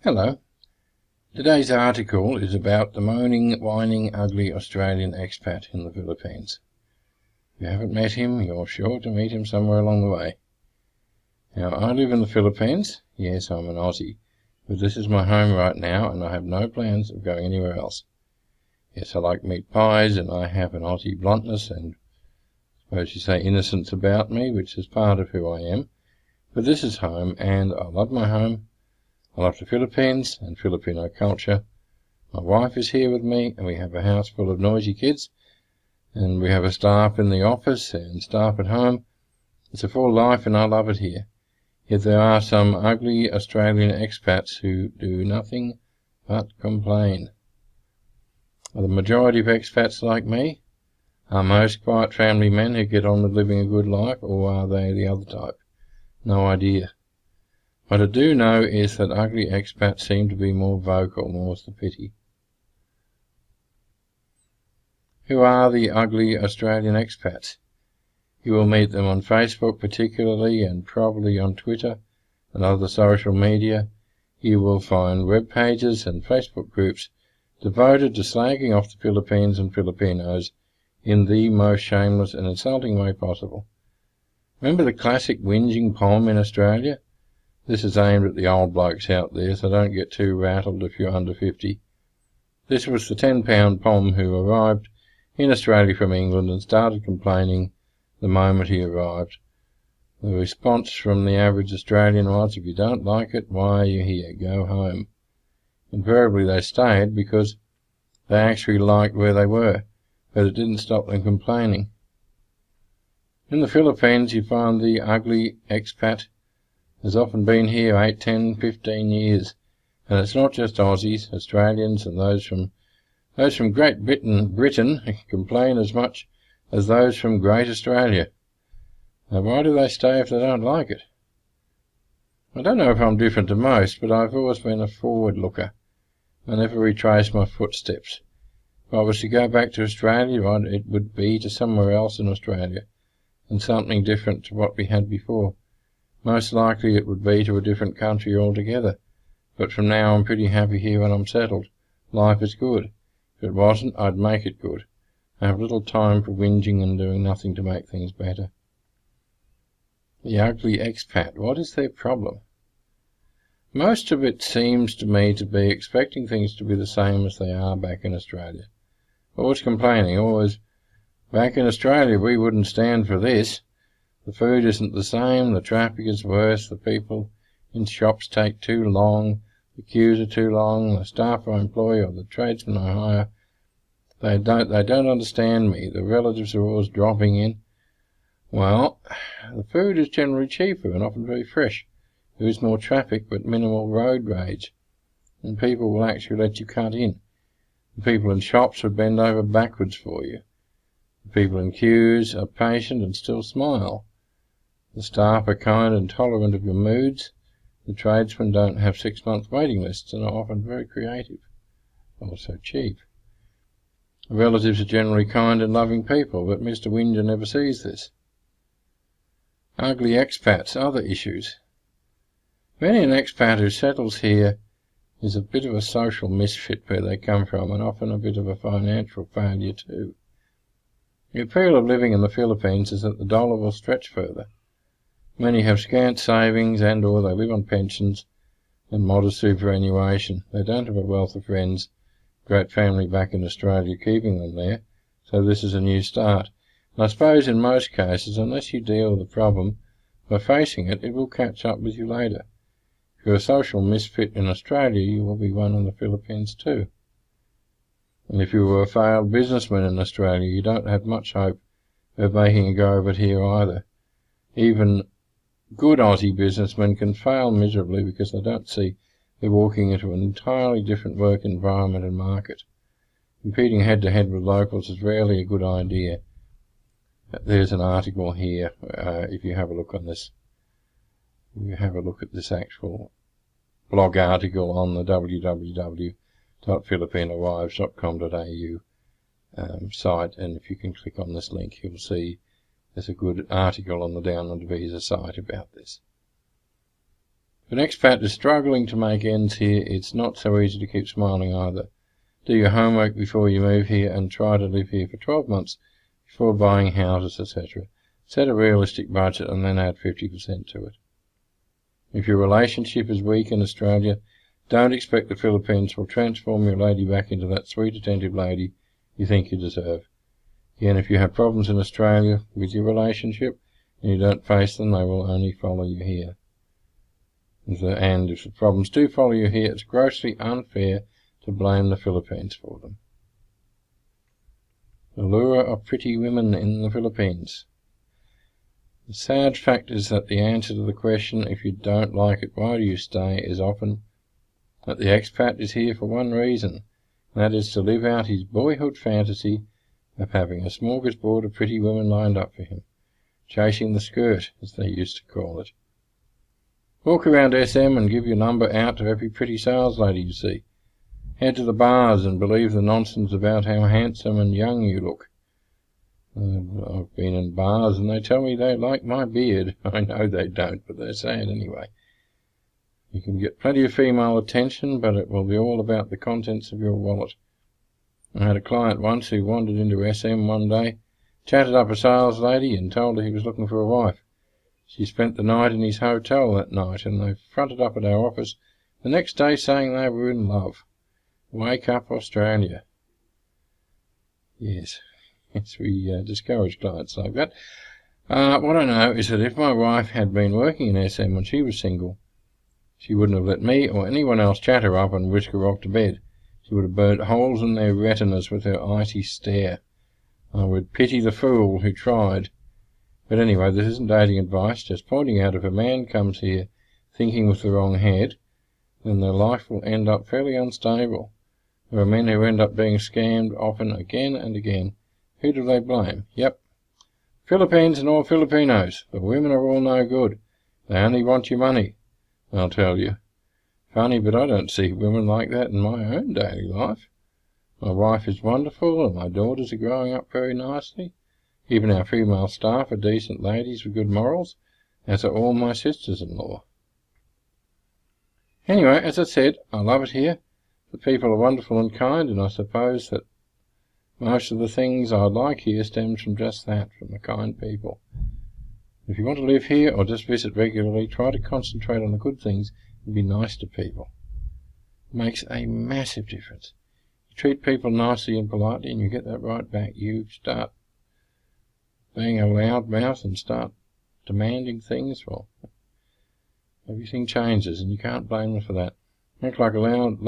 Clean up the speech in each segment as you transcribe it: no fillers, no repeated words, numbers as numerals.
Hello. Today's article is about the moaning, whining, ugly Australian expat in the Philippines. If you haven't met him, you're sure to meet him somewhere along the way. Now, I live in the Philippines. Yes, I'm an Aussie, but this is my home right now, and I have no plans of going anywhere else. Yes, I like meat pies, and I have an Aussie bluntness and, suppose you say, innocence about me, which is part of who I am. But this is home, and I love my home. I love the Philippines and Filipino culture. My wife is here with me, and we have a house full of noisy kids, and we have a staff in the office and staff at home. It's a full life, and I love it here. Yet there are some ugly Australian expats who do nothing but complain. Are the majority of expats like me? Are most quiet family men who get on with living a good life, or are they the other type? No idea. What I do know is that ugly expats seem to be more vocal, more's the pity. Who are the ugly Australian expats? You will meet them on Facebook particularly, and probably on Twitter and other social media. You will find web pages and Facebook groups devoted to slagging off the Philippines and Filipinos in the most shameless and insulting way possible. Remember the classic whinging poem in Australia? This is aimed at the old blokes out there, so don't get too rattled if you're under 50. This was the £10 Pom who arrived in Australia from England and started complaining the moment he arrived. The response from the average Australian was, if you don't like it, why are you here? Go home. Invariably they stayed because they actually liked where they were, but it didn't stop them complaining. In the Philippines you find the ugly expat has often been here 8, 10, 15 years, and it's not just Aussies. Australians and those from Great Britain complain as much as those from Great Australia. Now, why do they stay if they don't like it? I don't know if I'm different to most, but I've always been a forward looker. I never retrace my footsteps. If I was to go back to Australia, it would be to somewhere else in Australia, and something different to what we had before. Most likely it would be to a different country altogether, but from now I'm pretty happy here when I'm settled. Life is good. If it wasn't, I'd make it good. I have little time for whinging and doing nothing to make things better. The ugly expat, what is their problem? Most of it seems to me to be expecting things to be the same as they are back in Australia. Always complaining, always, back in Australia we wouldn't stand for this. The food isn't the same, the traffic is worse, the people in shops take too long, the queues are too long, the staff I employ or the tradesmen I hire, they don't understand me, the relatives are always dropping in. Well, the food is generally cheaper and often very fresh. There is more traffic but minimal road rage, and people will actually let you cut in. The people in shops would bend over backwards for you. The people in queues are patient and still smile. The staff are kind and tolerant of your moods. The tradesmen don't have 6-month waiting lists and are often very creative, also cheap. The relatives are generally kind and loving people, but Mr. Whinger never sees this. Ugly expats, other issues. Many an expat who settles here is a bit of a social misfit where they come from, and often a bit of a financial failure too. The appeal of living in the Philippines is that the dollar will stretch further. Many have scant savings and or they live on pensions and modest superannuation. They don't have a wealth of friends, great family back in Australia keeping them there, so this is a new start. And I suppose in most cases, unless you deal with the problem by facing it, it will catch up with you later. If you're a social misfit in Australia, you will be one in the Philippines too. And if you were a failed businessman in Australia, you don't have much hope of making a go of it here either. Even good Aussie businessmen can fail miserably because they don't see they're walking into an entirely different work environment and market. Competing head-to-head with locals is rarely a good idea. There's an article here, if you have a look on this. You have a look at this actual blog article on the www.filipinowives.com.au site, and if you can click on this link, you'll see there's a good article on the Downward Visa site about this. If an expat is struggling to make ends here, it's not so easy to keep smiling either. Do your homework before you move here and try to live here for 12 months before buying houses, etc. Set a realistic budget and then add 50% to it. If your relationship is weak in Australia, don't expect the Philippines will transform your lady back into that sweet, attentive lady you think you deserve. Again, if you have problems in Australia with your relationship and you don't face them, they will only follow you here. And if the problems do follow you here, it's grossly unfair to blame the Philippines for them. The lure of pretty women in the Philippines. The sad fact is that the answer to the question, if you don't like it, why do you stay, is often that the expat is here for one reason, and that is to live out his boyhood fantasy of having a smorgasbord of pretty women lined up for him, chasing the skirt, as they used to call it. Walk around SM and give your number out to every pretty sales lady you see. Head to the bars and believe the nonsense about how handsome and young you look. I've been in bars and they tell me they like my beard. I know they don't, but they say it anyway. You can get plenty of female attention, but it will be all about the contents of your wallet. I had a client once who wandered into SM one day, chatted up a sales lady and told her he was looking for a wife. She spent the night in his hotel that night, and they fronted up at our office the next day saying they were in love. Wake up, Australia. Yes, we discourage clients like that. What I know is that if my wife had been working in SM when she was single, she wouldn't have let me or anyone else chat her up and whisk her off to bed. She would have burnt holes in their retinas with her icy stare. I would pity the fool who tried. But anyway, this isn't dating advice, just pointing out if a man comes here thinking with the wrong head, then their life will end up fairly unstable. There are men who end up being scammed often again and again. Who do they blame? Yep, Philippines and all Filipinos. The women are all no good. They only want your money, I'll tell you. Funny, but I don't see women like that in my own daily life. My wife is wonderful and my daughters are growing up very nicely. Even our female staff are decent ladies with good morals, as are all my sisters-in-law. Anyway, as I said, I love it here. The people are wonderful and kind, and I suppose that most of the things I like here stems from just that, from the kind people. If you want to live here or just visit regularly, try to concentrate on the good things and be nice to people. It makes a massive difference. You treat people nicely and politely and you get that right back. You start being a loud mouth and start demanding things, well, everything changes and you can't blame them for that. Act like a loud,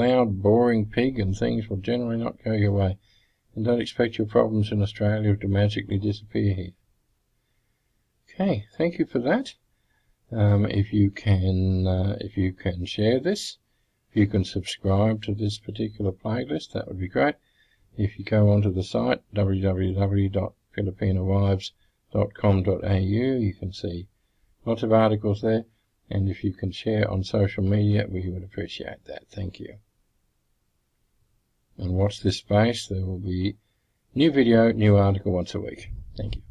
boring pig and things will generally not go your way. And don't expect your problems in Australia to magically disappear here. Okay, thank you for that. If you can share this, if you can subscribe to this particular playlist, that would be great. If you go onto the site www.filipinowives.com.au, you can see lots of articles there. And if you can share on social media, we would appreciate that. Thank you. And watch this space. There will be new video, new article once a week. Thank you.